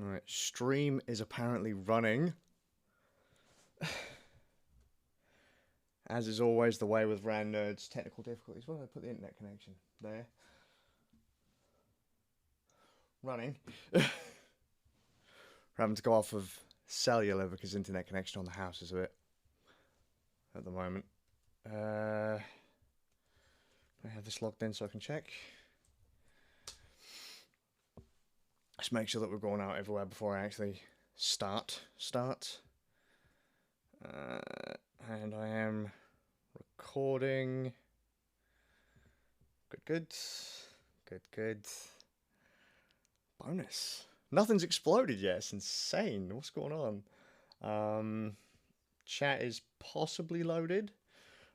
Alright, stream is apparently running. As is always the way with Rand Nerds, technical difficulties. Where did I put the internet connection? There. Running. We're having to go off of cellular because internet connection on the house is a bit at the moment. I have this logged in so I can check. Just make sure that we're going out everywhere before I actually start. And I am recording. Good. Bonus. Nothing's exploded yet. It's insane. What's going on? Chat is possibly loaded.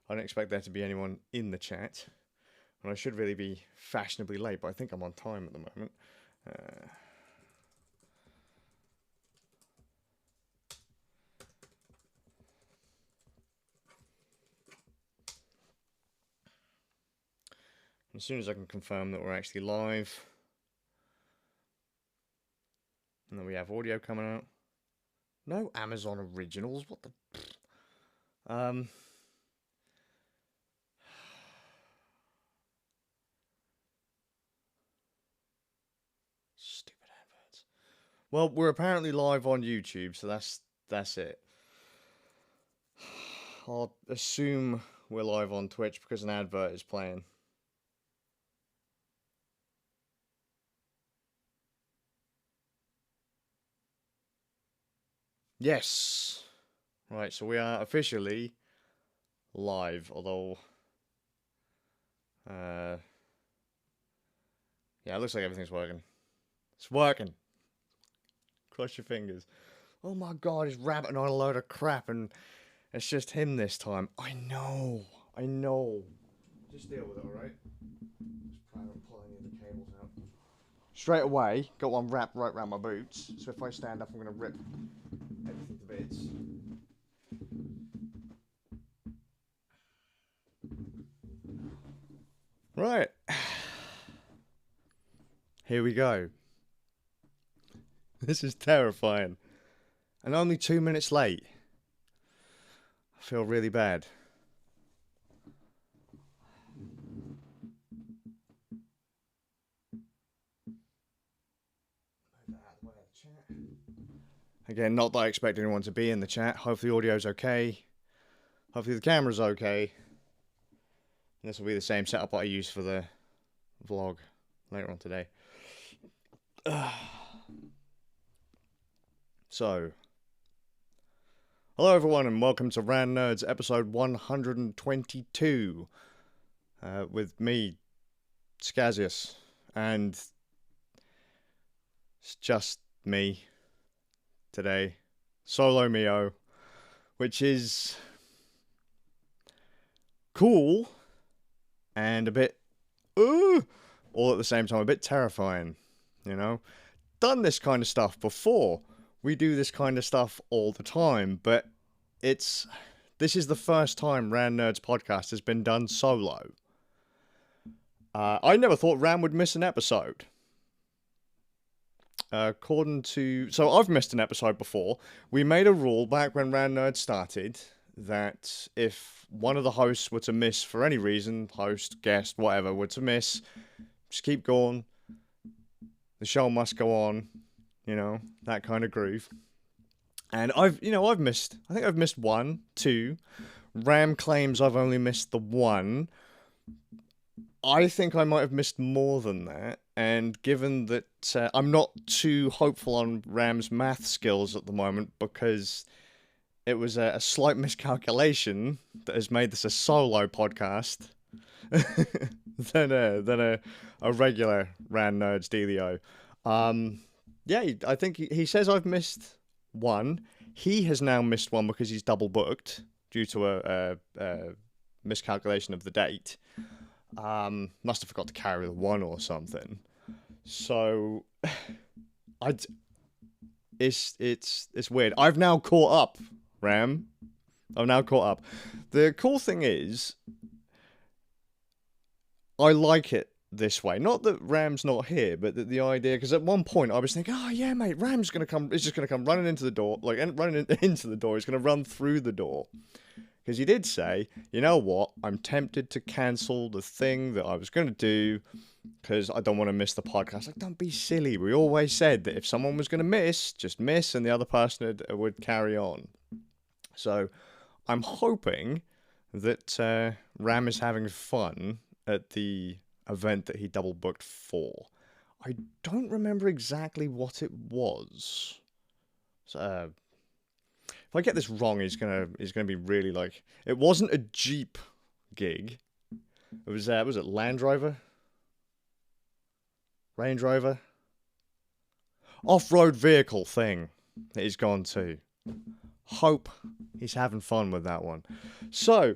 I don't expect there to be anyone in the chat. And I should really be fashionably late, but I think I'm on time at the moment. As soon as I can confirm that we're actually live, and then we have audio coming out. No Amazon originals. What the? Stupid adverts. Well, we're apparently live on YouTube, so that's it. I'll assume we're live on Twitch because an advert is playing. Yes. Right, so we are officially live, although yeah, it looks like everything's working. It's working. Cross your fingers. Oh my god, he's rabbiting on a load of crap and it's just him this time. I know. Just deal with it, alright? Just plan on pulling any of the cables out. Straight away, got one wrapped right around my boots, so if I stand up I'm gonna rip everything to bits. Right. Here we go. This is terrifying. And only 2 minutes late. I feel really bad. Again, not that I expect anyone to be in the chat. Hopefully the audio's okay. Hopefully the camera's okay. And this will be the same setup that I use for the vlog later on today. So, hello everyone and welcome to Rand Nerds episode 122. With me, Skazz, and it's just me today. Solo Mio, which is cool and a bit all at the same time, a bit terrifying, you know. Done this kind of stuff before. We do this kind of stuff all the time, but this is the first time Rand Nerds podcast has been done solo. I never thought Ram would miss an episode. So I've missed an episode before. We made a rule back when Rand Nerds started that if one of the hosts were to miss for any reason, host, guest, whatever, were to miss, just keep going. The show must go on, you know, that kind of groove. And I've missed, I think I've missed 1, 2. Ram claims I've only missed the 1. I think I might have missed more than that. And given that I'm not too hopeful on Ram's math skills at the moment because it was a slight miscalculation that has made this a solo podcast than a regular Rand Nerds dealio. Yeah, I think he says I've missed 1. He has now missed 1 because he's double booked due to a miscalculation of the date. Must have forgot to carry the 1 or something. So it's weird. I've now caught up, Ram. I've now caught up. The cool thing is, I like it this way. Not that Ram's not here, but that the idea, because at one point I was thinking, oh yeah, mate, Ram's gonna come. It's just gonna come running into the door, like running into the door. He's gonna run through the door. Because he did say, you know what, I'm tempted to cancel the thing that I was going to do because I don't want to miss the podcast. Like, don't be silly. We always said that if someone was going to miss, just miss, and the other person would carry on. So I'm hoping that Ram is having fun at the event that he double booked for. I don't remember exactly what it was. So, if I get this wrong, he's gonna be really like. It wasn't a Jeep gig. It was it Land Rover? Range Rover? Off-road vehicle thing that he's gone to. Hope he's having fun with that one. So,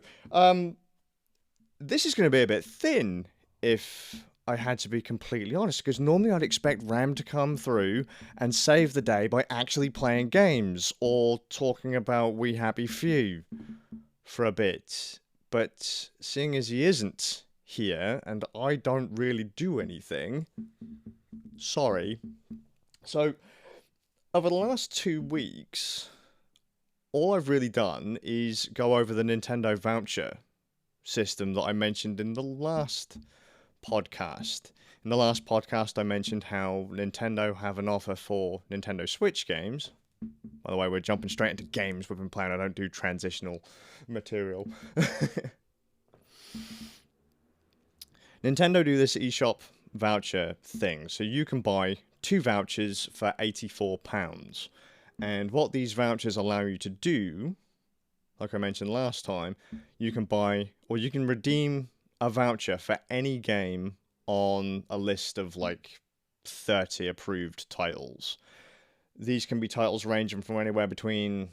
this is going to be a bit thin if I had to be completely honest, because normally I'd expect Ram to come through and save the day by actually playing games or talking about We Happy Few for a bit. But seeing as he isn't here and I don't really do anything, sorry. So, over the last 2 weeks, all I've really done is go over the Nintendo voucher system that I mentioned in the last podcast. In the last podcast, I mentioned how Nintendo have an offer for Nintendo Switch games. By the way, we're jumping straight into games we've been playing. I don't do transitional material. Nintendo do this eShop voucher thing. So you can buy 2 vouchers for £84. And what these vouchers allow you to do, like I mentioned last time, you can buy, or you can redeem a voucher for any game on a list of like 30 approved titles. These can be titles ranging from anywhere between,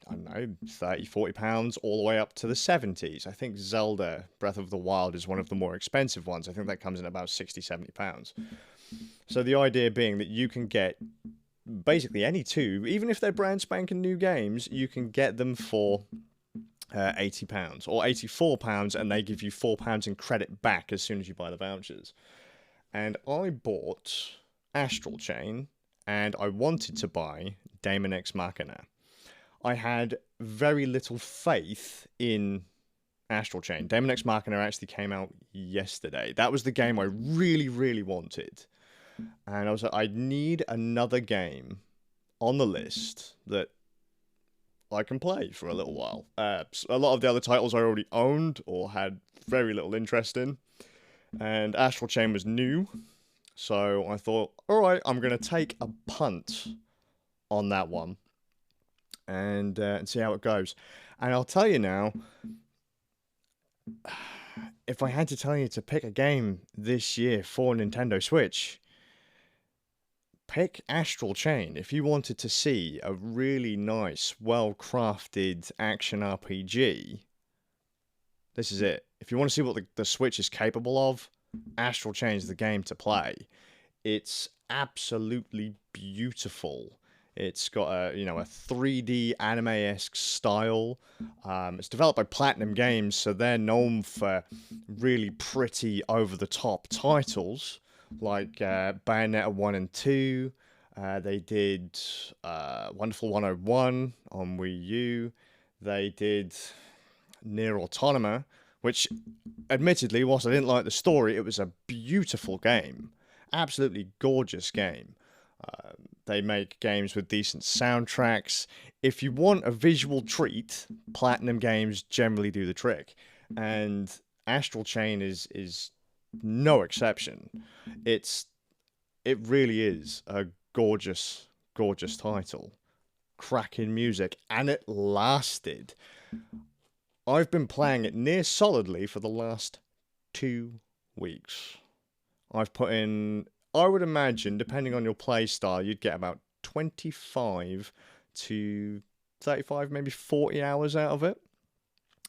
I don't know, £30-40 all the way up to the 70s. I think Zelda Breath of the Wild is one of the more expensive ones. I think that comes in about £60-70. So the idea being that you can get basically any 2, even if they're brand spanking new games, you can get them for £80 or £84, and they give you £4 in credit back as soon as you buy the vouchers. And I bought Astral Chain, and I wanted to buy Daemon X Machina. I had very little faith in Astral Chain. Daemon X Machina actually came out yesterday. That was the game I really, really wanted. And I was like, I need another game on the list that I can play for a little while. A lot of the other titles I already owned or had very little interest in. And Astral Chain was new. So I thought, alright, I'm going to take a punt on that one. And see how it goes. And I'll tell you now, if I had to tell you to pick a game this year for Nintendo Switch, pick Astral Chain. If you wanted to see a really nice, well-crafted action RPG, this is it. If you want to see what the Switch is capable of, Astral Chain is the game to play. It's absolutely beautiful. It's got a 3D anime-esque style. It's developed by Platinum Games, so they're known for really pretty, over-the-top titles, like Bayonetta 1 and 2. They did Wonderful 101 on Wii U. They did Nier Automata, which, admittedly, whilst I didn't like the story, it was a beautiful game. Absolutely gorgeous game. They make games with decent soundtracks. If you want a visual treat, Platinum Games generally do the trick. And Astral Chain is no exception. It really is a gorgeous, gorgeous title. Cracking music. And it lasted. I've been playing it near solidly for the last 2 weeks. I've put in, I would imagine, depending on your play style, you'd get about 25 to 35, maybe 40 hours out of it.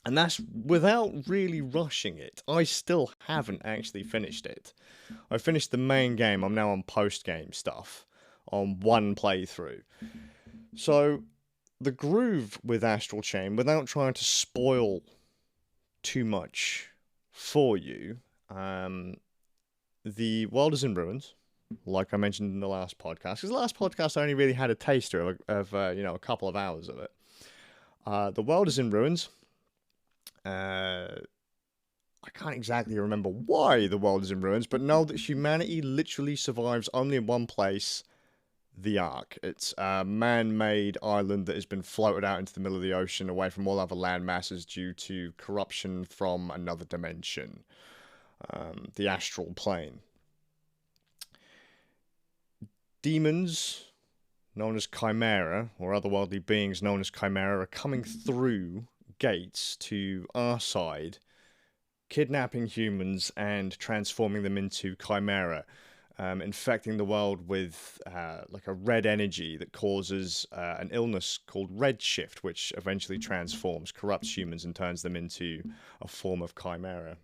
And that's without really rushing it. I still haven't actually finished it. I finished the main game. I'm now on post-game stuff on one playthrough. So the groove with Astral Chain, without trying to spoil too much for you, the world is in ruins, like I mentioned in the last podcast. Because the last podcast I only really had a taster of a couple of hours of it. The world is in ruins. I can't exactly remember why the world is in ruins, but know that humanity literally survives only in one place, the Ark. It's a man-made island that has been floated out into the middle of the ocean away from all other land masses due to corruption from another dimension, the Astral Plane. Demons, known as Chimera, or otherworldly beings known as Chimera, are coming through gates to our side, kidnapping humans and transforming them into Chimera, infecting the world with like a red energy that causes an illness called redshift, which eventually transforms, corrupts humans and turns them into a form of Chimera.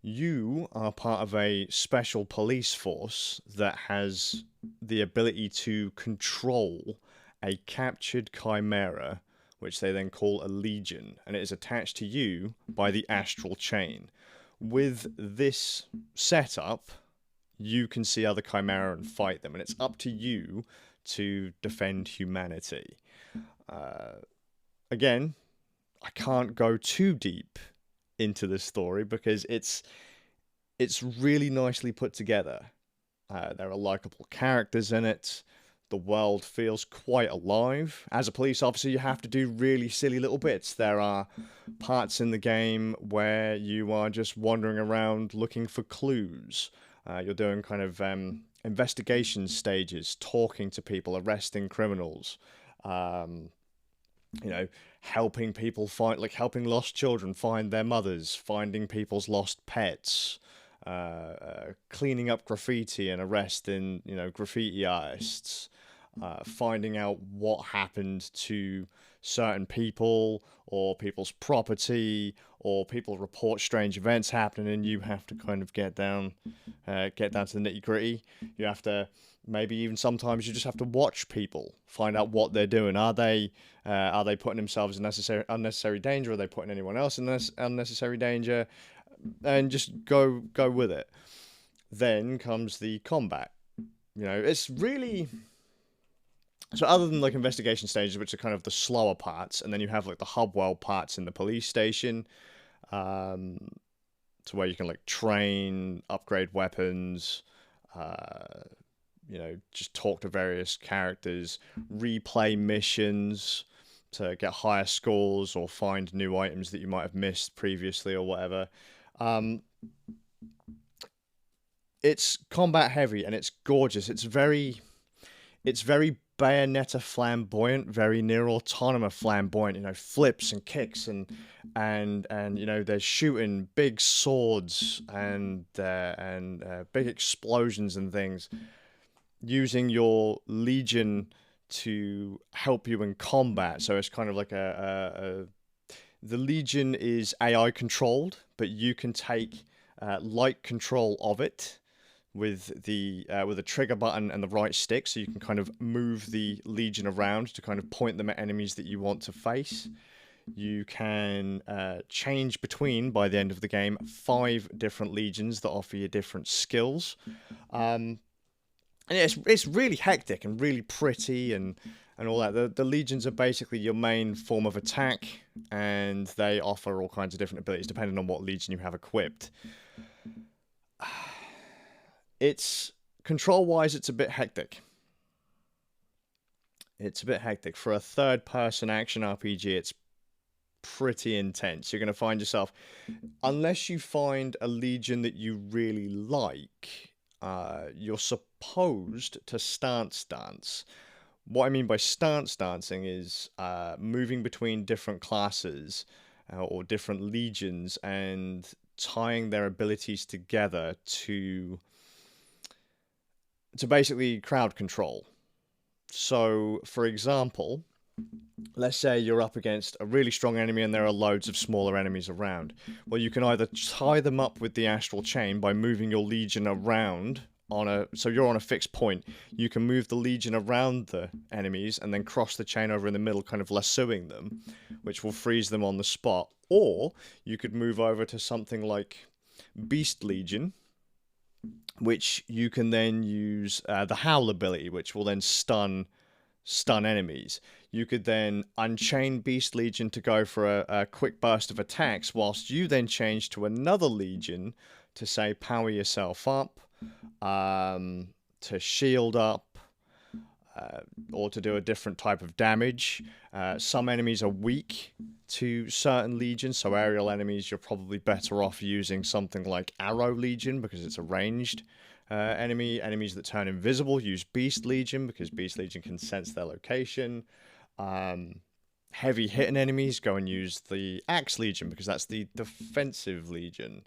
You are part of a special police force that has the ability to control a captured Chimera, which they then call a Legion, and it is attached to you by the Astral Chain. With this setup, you can see other Chimera and fight them, and it's up to you to defend humanity. Again, I can't go too deep into this story because it's really nicely put together. There are likable characters in it. The world feels quite alive. As a police officer, you have to do really silly little bits. There are parts in the game where you are just wandering around looking for clues. You're doing kind of investigation stages, talking to people, arresting criminals. Helping people find, like helping lost children find their mothers, finding people's lost pets, cleaning up graffiti and arresting, graffiti artists, finding out what happened to certain people or people's property, or people report strange events happening and you have to kind of get down to the nitty-gritty. You have to maybe even sometimes you just have to watch people, find out what they're doing. Are they putting themselves in unnecessary danger? Are they putting anyone else in unnecessary danger? And just go with it. Then comes the combat. It's really... So other than like investigation stages, which are kind of the slower parts, and then you have like the hub world parts in the police station, to where you can like train, upgrade weapons, just talk to various characters, replay missions to get higher scores or find new items that you might have missed previously or whatever. It's combat heavy and it's gorgeous. It's very Bayonetta flamboyant, very Nier Automata flamboyant. Flips and kicks and they're shooting big swords and big explosions and things, using your Legion to help you in combat. So it's kind of like the Legion is AI controlled, but you can take light control of it with a trigger button and the right stick, so you can kind of move the Legion around to kind of point them at enemies that you want to face. You can change between, by the end of the game, 5 different Legions that offer you different skills. And it's really hectic and really pretty and all that. The Legions are basically your main form of attack, and they offer all kinds of different abilities depending on what Legion you have equipped. It's control-wise, it's a bit hectic. For a third-person action RPG, it's pretty intense. You're going to find yourself, unless you find a Legion that you really like, you're supposed to stance dance. What I mean by stance dancing is moving between different classes or different Legions and tying their abilities together to basically crowd control. So, for example, let's say you're up against a really strong enemy and there are loads of smaller enemies around. Well, you can either tie them up with the Astral Chain by moving your Legion around so you're on a fixed point. You can move the Legion around the enemies and then cross the chain over in the middle, kind of lassoing them, which will freeze them on the spot. Or you could move over to something like Beast Legion, which you can then use the Howl ability, which will then stun enemies. You could then unchain Beast Legion to go for a quick burst of attacks, whilst you then change to another Legion to say power yourself up, to shield up, or to do a different type of damage. Some enemies are weak to certain legions, so aerial enemies you're probably better off using something like Arrow Legion because it's a ranged enemy. Enemies that turn invisible use Beast Legion because Beast Legion can sense their location. Heavy hitting enemies go and use the Axe Legion because that's the defensive legion.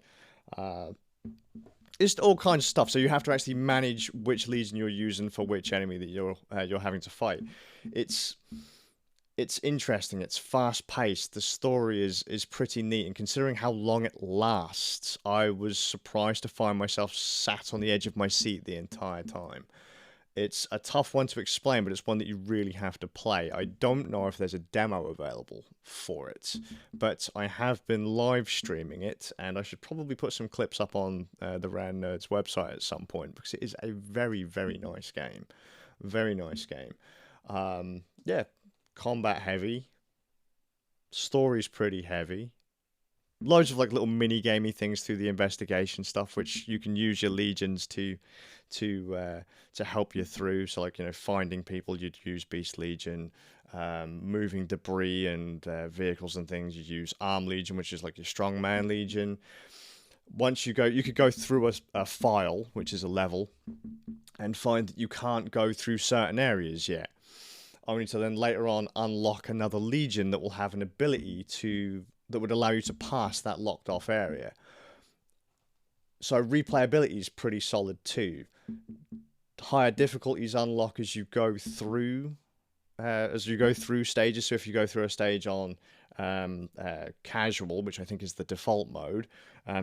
It's all kinds of stuff. So you have to actually manage which legion you're using for which enemy that you're having to fight. It's interesting. It's fast paced. The story is pretty neat, and considering how long it lasts, I was surprised to find myself sat on the edge of my seat the entire time. It's a tough one to explain, but it's one that you really have to play. I don't know if there's a demo available for it, but I have been live streaming it, and I should probably put some clips up on the Rand Nerds website at some point, because it is a very, very nice game. Very nice game. Yeah, combat heavy. Story's pretty heavy. Loads of like little mini gamey things through the investigation stuff, which you can use your legions to help you through. So like, you know, finding people, you'd use Beast Legion. Moving debris and vehicles and things, you use Arm Legion, which is like your Strongman Legion. Once you could go through a file, which is a level, and find that you can't go through certain areas yet, only to then later on unlock another legion that will have an ability that would allow you to pass that locked off area. So replayability is pretty solid too. Higher difficulties unlock as you go through stages. So if you go through a stage on casual, which I think is the default mode,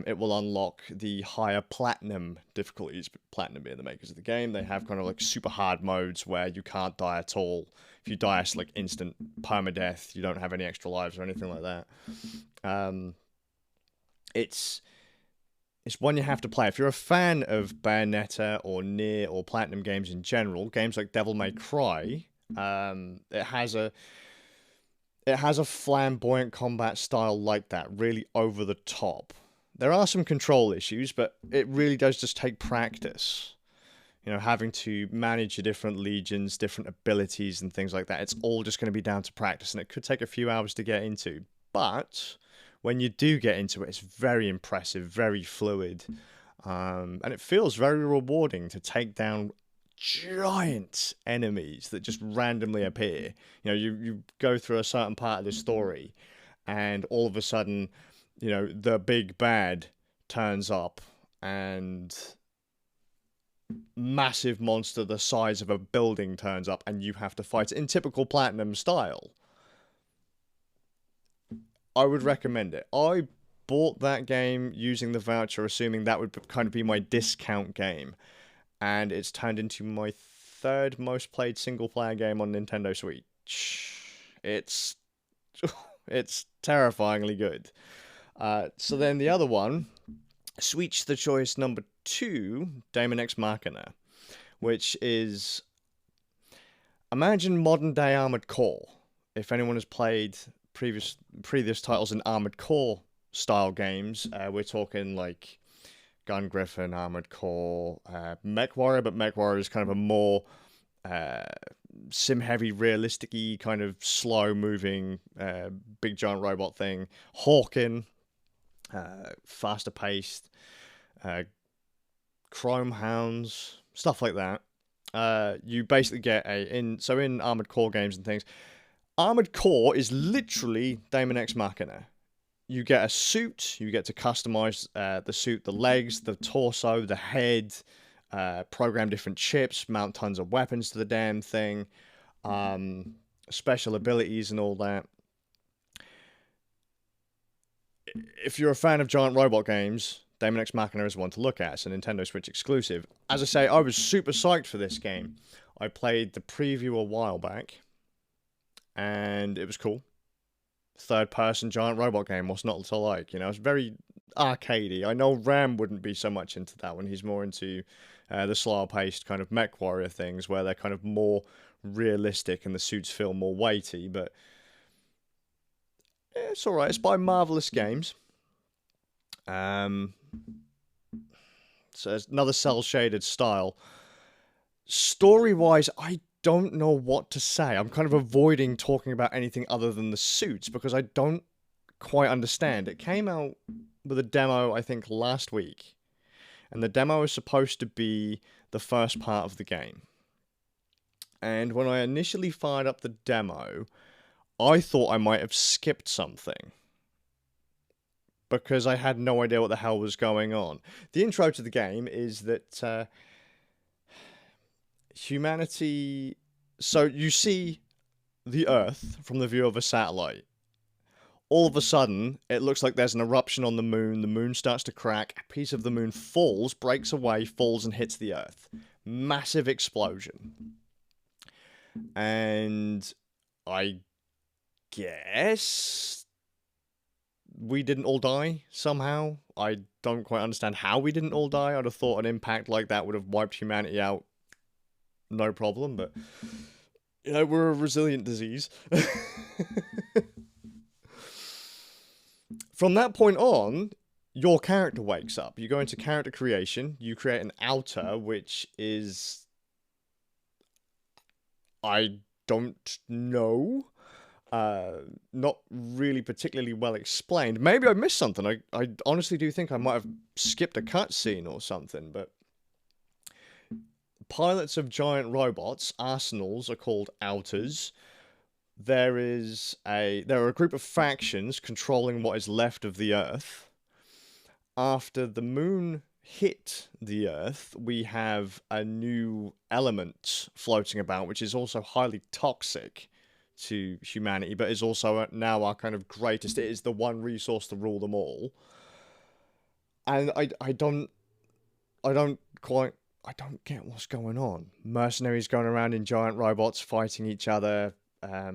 it will unlock the higher platinum difficulties. Platinum being the makers of the game, they have kind of like super hard modes where you can't die at all. If you die, it's like instant permadeath. You don't have any extra lives or anything like that. It's one you have to play. If you're a fan of Bayonetta or Nier or Platinum games in general, games like Devil May Cry, it has a flamboyant combat style like that, really over the top. There are some control issues, but it really does just take practice. You know, having to manage your different legions, different abilities and things like that. It's all just going to be down to practice, and it could take a few hours to get into. But when you do get into it, it's very impressive, very fluid, and it feels very rewarding to take down giant enemies that just randomly appear. You know, you go through a certain part of the story, and all of a sudden, you know, the big bad turns up, and massive monster the size of a building turns up, and you have to fight it in typical Platinum style. I would recommend it. I bought that game using the voucher, assuming that would kind of be my discount game, and it's turned into my third most played single player game on Nintendo Switch. It's terrifyingly good. So then the other one, Switch the choice number 2, Daemon X Machina, which is, imagine modern day Armored Core. If anyone has played previous titles in Armored Core style games, we're talking like Gun Griffin, Armored Core, Mech Warrior, but Mech Warrior is kind of a more sim-heavy, realistic-y, kind of slow-moving, big giant robot thing. Hawken, faster-paced, Chrome Hounds, stuff like that. You basically get in Armored Core games and things, Armored Core is literally Daemon X Machina. You get a suit, you get to customize the suit, the legs, the torso, the head, program different chips, mount tons of weapons to the damn thing, special abilities and all that. If you're a fan of giant robot games, Daemon X Machina is one to look at. It's a Nintendo Switch exclusive. As I say, I was super psyched for this game. I played the preview a while back, and it was cool. Third-person giant robot game, what's not to like? You know, it's very arcadey. I know Ram wouldn't be so much into that one. He's more into the slower-paced kind of mech warrior things, where they're kind of more realistic and the suits feel more weighty. But it's all right. It's by Marvelous Games. So it's another cel-shaded style. Story-wise, I don't know what to say. I'm kind of avoiding talking about anything other than the suits because I don't quite understand. It came out with a demo, I think, last week. And the demo is supposed to be the first part of the game. And when I initially fired up the demo, I thought I might have skipped something. Because I had no idea what the hell was going on. The intro to the game is that humanity... So you see the Earth from the view of a satellite. All of a sudden, it looks like there's an eruption on the moon starts to crack, a piece of the moon falls, breaks away, falls and hits the Earth. Massive explosion. And I guess we didn't all die somehow. I don't quite understand how we didn't all die. I'd have thought an impact like that would have wiped humanity out. No problem, but you know, we're a resilient disease. From that point on, your character wakes up. You go into character creation. You create an outer, which is... I don't know. Not really particularly well explained. Maybe I missed something. I honestly do think I might have skipped a cutscene or something, but... Pilots of giant robots, arsenals, are called outers. There are a group of factions controlling what is left of the Earth. After the moon hit the Earth, we have a new element floating about, which is also highly toxic to humanity, but is also now our kind of greatest. It is the one resource to rule them all. And I don't get what's going on. Mercenaries going around in giant robots fighting each other,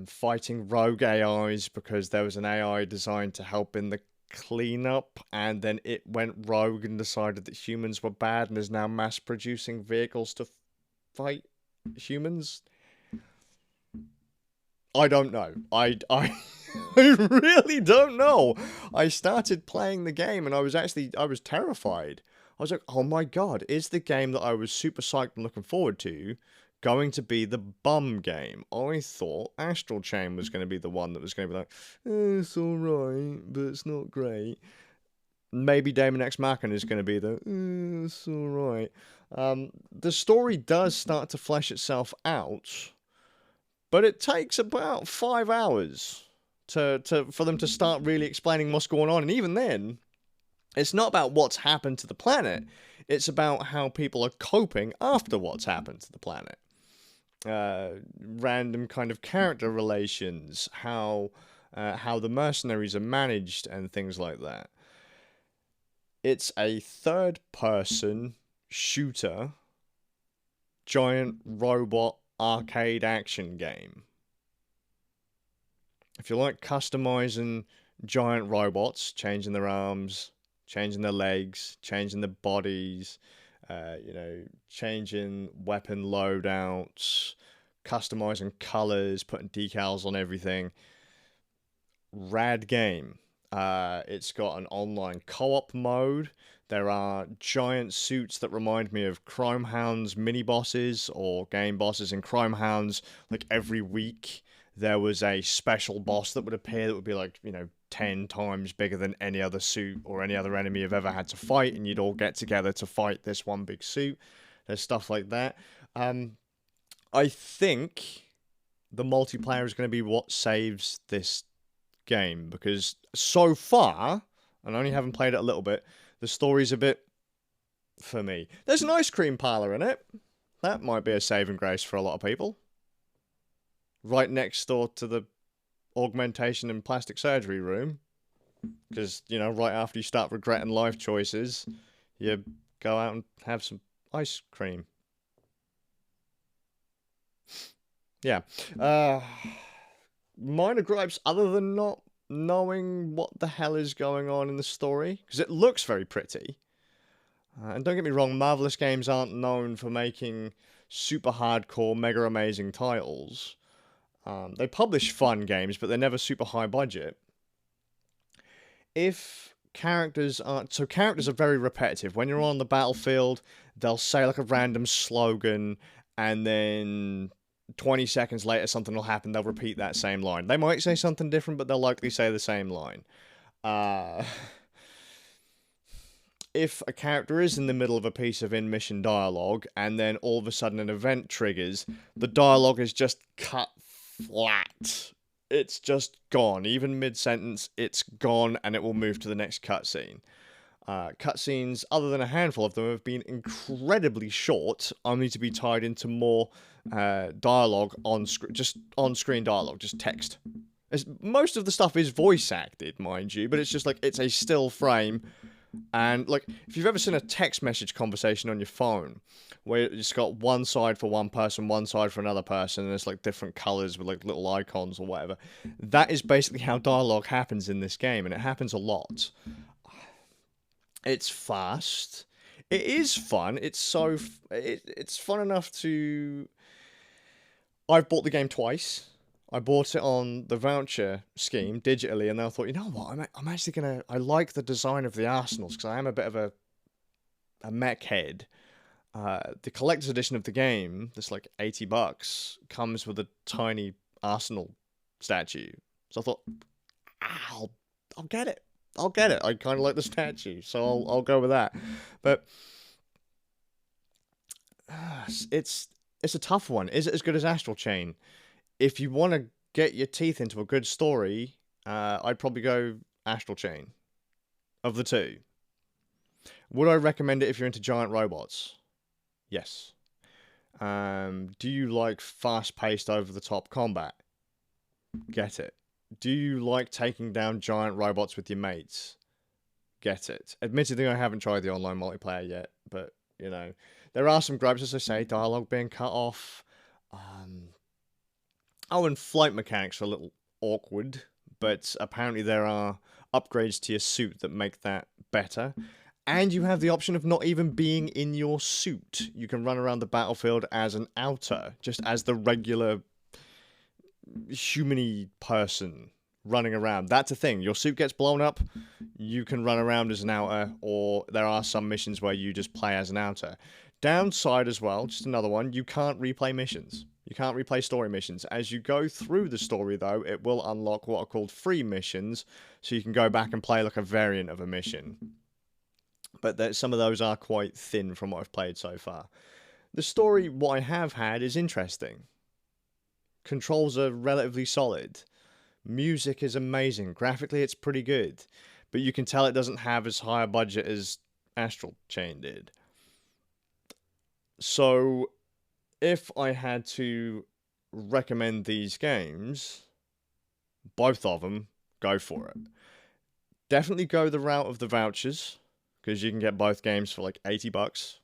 fighting rogue AIs because there was an AI designed to help in the cleanup, and then it went rogue and decided that humans were bad and is now mass producing vehicles to fight humans. I don't know. I really don't know. I started playing the game and I was terrified. I was like, oh my god, is the game that I was super psyched and looking forward to going to be the bum game? I thought Astral Chain was going to be the one that was going to be like, it's alright, but it's not great. Maybe Daemon X Machina is going to be the, it's alright. The story does start to flesh itself out, but it takes about 5 hours for them to start really explaining what's going on, and even then, it's not about what's happened to the planet. It's about how people are coping after what's happened to the planet. Random kind of character relations, how the mercenaries are managed, and things like that. It's a third-person shooter, giant robot arcade action game. If you like customizing giant robots, changing their arms, changing their legs, changing their bodies, changing weapon loadouts, customizing colors, putting decals on everything. Rad game. It's got an online co-op mode. There are giant suits that remind me of Crime Hounds mini bosses or game bosses in Crime Hounds. Like every week there was a special boss that would appear that would be like, 10 times bigger than any other suit or any other enemy you've ever had to fight, and you'd all get together to fight this one big suit. There's stuff like that. I think the multiplayer is going to be what saves this game, because so far, and I only haven't played it a little bit, the story's a bit, for me. There's an ice cream parlor in it. That might be a saving grace for a lot of people. Right next door to the augmentation and plastic surgery room, because right after you start regretting life choices, you go out and have some ice cream. Yeah. Minor gripes other than not knowing what the hell is going on in the story, because it looks very pretty. And don't get me wrong, Marvelous Games aren't known for making super hardcore, mega amazing titles. They publish fun games, but they're never super high budget. If characters aren't... So characters are very repetitive. When you're on the battlefield, they'll say like a random slogan, and then 20 seconds later something will happen, they'll repeat that same line. They might say something different, but they'll likely say the same line. If a character is in the middle of a piece of in-mission dialogue, and then all of a sudden an event triggers, the dialogue is just cut flat. It's just gone. Even mid-sentence, it's gone, and it will move to the next cutscene. Cutscenes, other than a handful of them, have been incredibly short, only to be tied into more dialogue just on-screen dialogue, just text. Most of the stuff is voice acted, mind you, but it's just like, it's a still frame. And like, if you've ever seen a text message conversation on your phone, where it's got one side for one person, one side for another person, and it's like different colors with like little icons or whatever, that is basically how dialogue happens in this game, and it happens a lot. It's fast. It is fun. It's fun enough to... I've bought the game twice. I bought it on the voucher scheme digitally, and then I thought, you know what, I'm actually gonna... I like the design of the arsenals, because I am a bit of a mech head. The collector's edition of the game, that's like $80, comes with a tiny arsenal statue. So I thought, I'll get it. I'll get it. I kind of like the statue, so I'll go with that. But it's a tough one. Is it as good as Astral Chain? If you want to get your teeth into a good story, I'd probably go Astral Chain. Of the two. Would I recommend it if you're into giant robots? Yes. Do you like fast-paced, over-the-top combat? Get it. Do you like taking down giant robots with your mates? Get it. Admittedly, I haven't tried the online multiplayer yet, but, you know, there are some gripes, as I say, dialogue being cut off. Oh, and flight mechanics are a little awkward, but apparently there are upgrades to your suit that make that better. And you have the option of not even being in your suit. You can run around the battlefield as an outer, just as the regular human-y person running around. That's a thing. Your suit gets blown up, you can run around as an outer, or there are some missions where you just play as an outer. Downside as well, just another one, you can't replay missions. You can't replay story missions. As you go through the story, though, it will unlock what are called free missions, so you can go back and play like a variant of a mission. But some of those are quite thin from what I've played so far. The story, what I have had, is interesting. Controls are relatively solid. Music is amazing. Graphically, it's pretty good. But you can tell it doesn't have as high a budget as Astral Chain did. So, if I had to recommend these games, both of them, go for it. Definitely go the route of the vouchers, because you can get both games for like $80.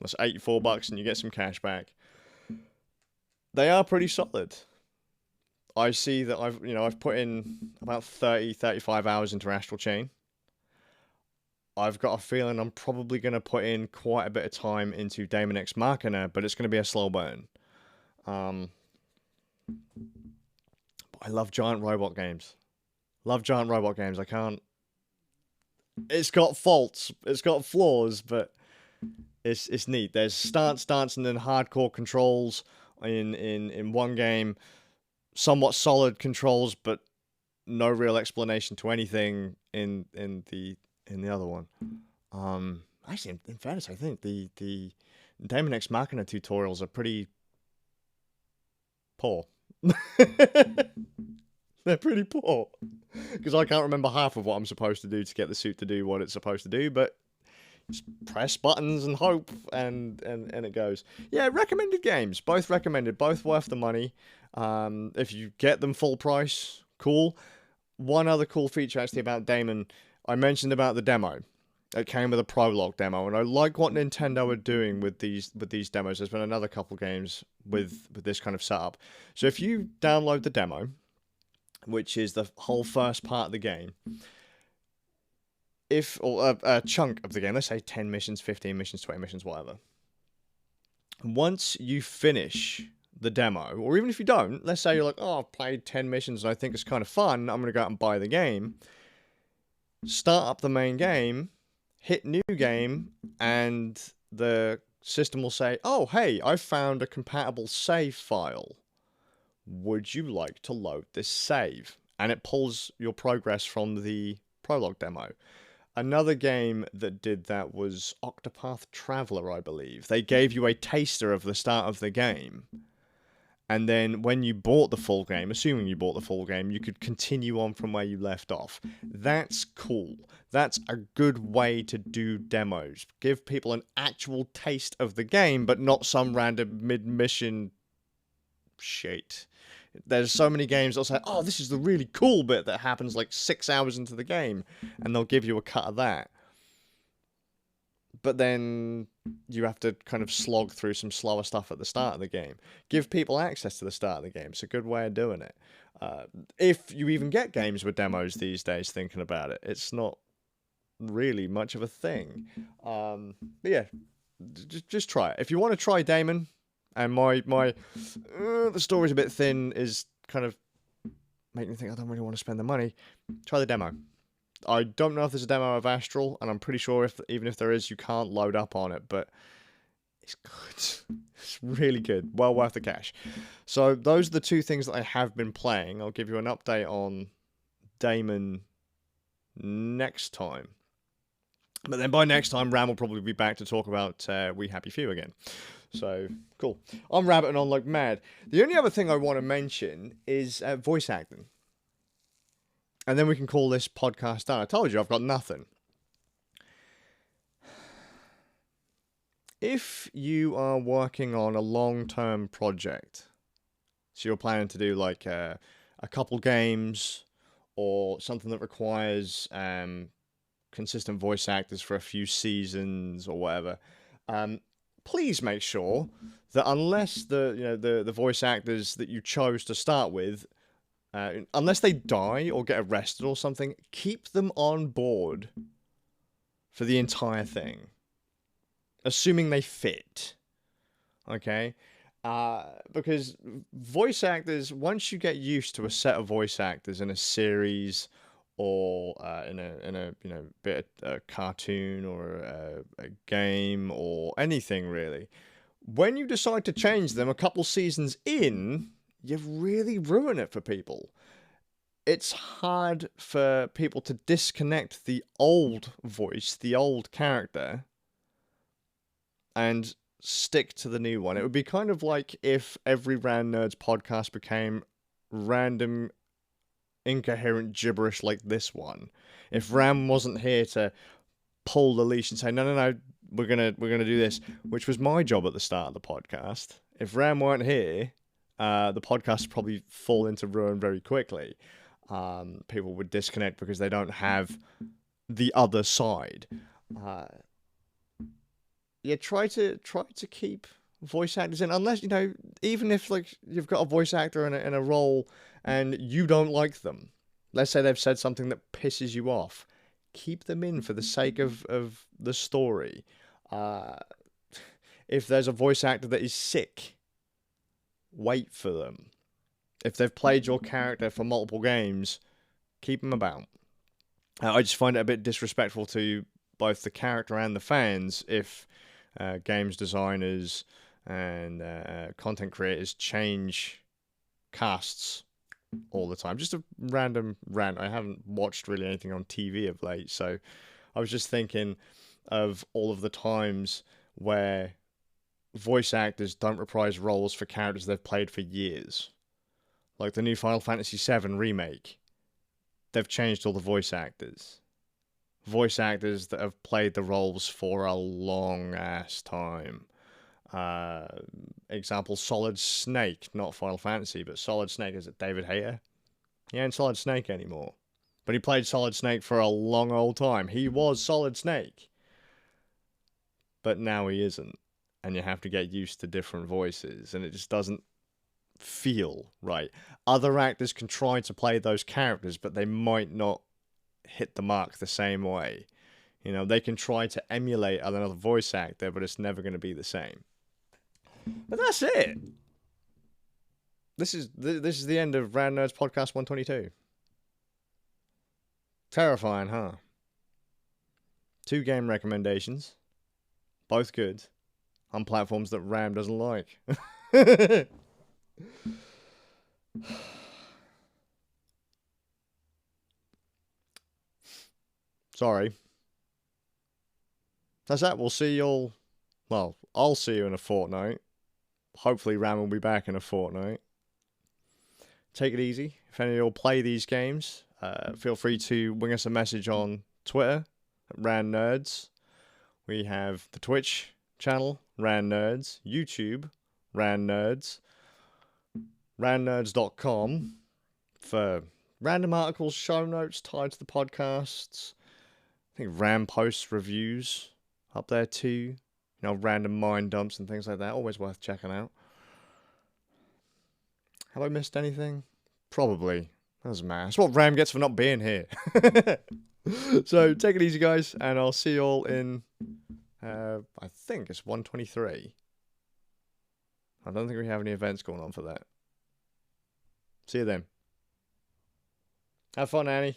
That's $84 and you get some cash back. They are pretty solid. I see that I've put in about 35 hours into Astral Chain. I've got a feeling I'm probably going to put in quite a bit of time into Daemon X Machina, but it's going to be a slow burn. But I love giant robot games. Love giant robot games. I can't... It's got faults. It's got flaws, but it's neat. There's stance, and then hardcore controls in one game. Somewhat solid controls, but no real explanation to anything in the other one. Actually, in fairness, I think the Daemon X Machina tutorials are pretty poor. They're pretty poor. Because I can't remember half of what I'm supposed to do to get the suit to do what it's supposed to do, but just press buttons and hope, and it goes. Yeah, recommended games. Both recommended. Both worth the money. If you get them full price, cool. One other cool feature actually about Daemon, I mentioned about the demo. It came with a prologue demo, and I like what Nintendo are doing with these demos. There's been another couple games with this kind of setup. So if you download the demo, which is the whole first part of the game. Or a chunk of the game, let's say 10 missions, 15 missions, 20 missions, whatever. Once you finish the demo, or even if you don't, let's say you're like, oh, I've played 10 missions and I think it's kind of fun, I'm going to go out and buy the game. Start up the main game, hit new game, and the system will say, oh, hey, I found a compatible save file. Would you like to load this save? And it pulls your progress from the prologue demo. Another game that did that was Octopath Traveler, I believe. They gave you a taster of the start of the game. And then when you bought the full game, assuming you bought the full game, you could continue on from where you left off. That's cool. That's a good way to do demos. Give people an actual taste of the game, but not some random mid-mission shit. There's so many games that'll say, oh, this is the really cool bit that happens like 6 hours into the game, and they'll give you a cut of that. But then you have to kind of slog through some slower stuff at the start of the game. Give people access to the start of the game. It's a good way of doing it. If you even get games with demos these days, thinking about it, it's not really much of a thing. But yeah, just try it. If you want to try Daemon, and the story's a bit thin, is kind of making me think I don't really want to spend the money, try the demo. I don't know if there's a demo of Astral, and I'm pretty sure even if there is, you can't load up on it, but it's good. It's really good. Well worth the cash. So those are the two things that I have been playing. I'll give you an update on Daemon next time. But then by next time, Ram will probably be back to talk about We Happy Few again. So, cool. I'm rabbiting on like mad. The only other thing I want to mention is voice acting. And then we can call this podcast done. I told you, I've got nothing. If you are working on a long-term project, so you're planning to do like a couple games or something that requires consistent voice actors for a few seasons or whatever, please make sure that unless the voice actors that you chose to start with, unless they die or get arrested or something, keep them on board for the entire thing. Assuming they fit. Okay? Because voice actors, once you get used to a set of voice actors in a series or in a bit of a cartoon or a game or anything really, when you decide to change them a couple seasons in, you really ruin it for people. It's hard for people to disconnect the old voice, the old character, and stick to the new one. It would be kind of like if every Rand Nerds podcast became random, incoherent gibberish like this one. If Ram wasn't here to pull the leash and say, no, we're gonna do this, which was my job at the start of the podcast. If Ram weren't here, the podcast would probably fall into ruin very quickly. People would disconnect because they don't have the other side. Yeah, try to keep voice actors in, unless even if like you've got a voice actor in a role and you don't like them. Let's say they've said something that pisses you off. Keep them in for the sake of the story. If there's a voice actor that is sick, wait for them. If they've played your character for multiple games, keep them about. I just find it a bit disrespectful to both the character and the fans if games designers and content creators change casts all the time. Just a random rant. I haven't watched really anything on TV of late, so I was just thinking of all of the times where voice actors don't reprise roles for characters they've played for years. Like the new Final Fantasy VII remake. They've changed all the voice actors. Voice actors that have played the roles for a long ass time. Example, Solid Snake, not Final Fantasy, but Solid Snake. Is it David Hayter? He ain't Solid Snake anymore. But he played Solid Snake for a long old time. He was Solid Snake. But now he isn't. And you have to get used to different voices. And it just doesn't feel right. Other actors can try to play those characters, but they might not hit the mark the same way. You know, they can try to emulate another voice actor, but it's never going to be the same. But that's it. This is the end of Rand Nerds Podcast 122. Terrifying, huh? 2 game recommendations. Both good. On platforms that Ram doesn't like. Sorry. That's that. We'll see you all. Well, I'll see you in a fortnight. Hopefully Ram will be back in a fortnight. Take it easy. If any of you will play these games, feel free to wing us a message on Twitter at Rand Nerds. We have the Twitch channel, Rand Nerds, YouTube, Rand Nerds, randnerds.com for random articles, show notes tied to the podcasts. I think Ram posts reviews up there too. You know, random mind dumps and things like that. Always worth checking out. Have I missed anything? Probably. Doesn't matter. That's what Ram gets for not being here. So take it easy, guys, and I'll see you all in. I think it's 123. I don't think we have any events going on for that. See you then. Have fun, Annie.